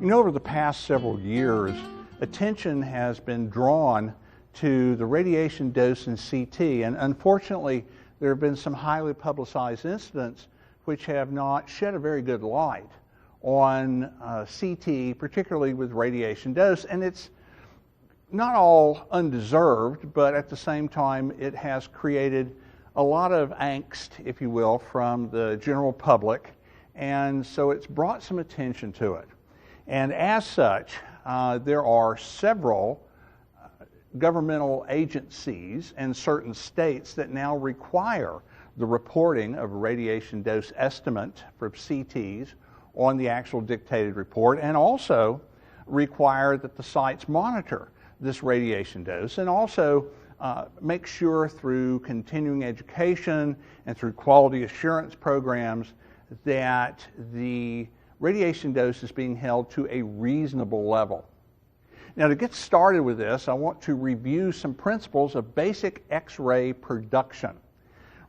You know, over the past several years, attention has been drawn to the radiation dose in CT, and unfortunately, there have been some highly publicized incidents which have not shed a very good light on CT, particularly with radiation dose, and it's not all undeserved, but at the same time, it has created a lot of angst, if you will, from the general public, and so it's brought some attention to it. And as such, there are several governmental agencies and certain states that now require the reporting of a radiation dose estimate for CTs on the actual dictated report, and also require that the sites monitor this radiation dose, and also make sure through continuing education and through quality assurance programs that the radiation dose is being held to a reasonable level. Now, to get started with this, I want to review some principles of basic X-ray production.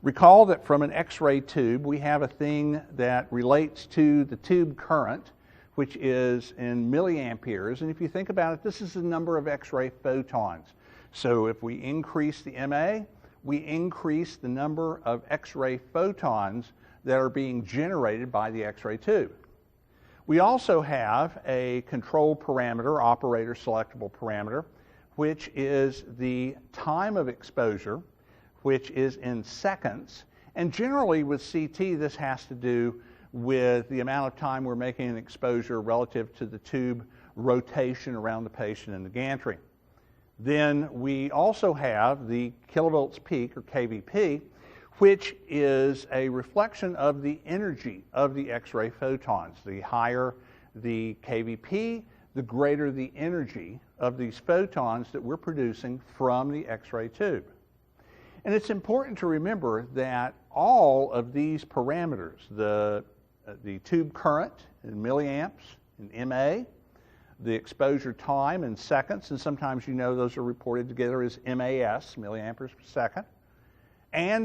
Recall that from an X-ray tube, we have a thing that relates to the tube current, which is in milliamperes. And if you think about it, this is the number of X-ray photons. So if we increase the MA, we increase the number of X-ray photons that are being generated by the X-ray tube. We also have a control parameter, operator selectable parameter, which is the time of exposure, which is in seconds. And generally with CT, this has to do with the amount of time we're making an exposure relative to the tube rotation around the patient in the gantry. Then we also have the kilovolts peak, or kVp, which is a reflection of the energy of the X-ray photons. The higher the kVp, the greater the energy of these photons that we're producing from the X-ray tube. And it's important to remember that all of these parameters, the tube current in milliamps, in MA, the exposure time in seconds, and sometimes you know those are reported together as MAS, milliamperes per second, and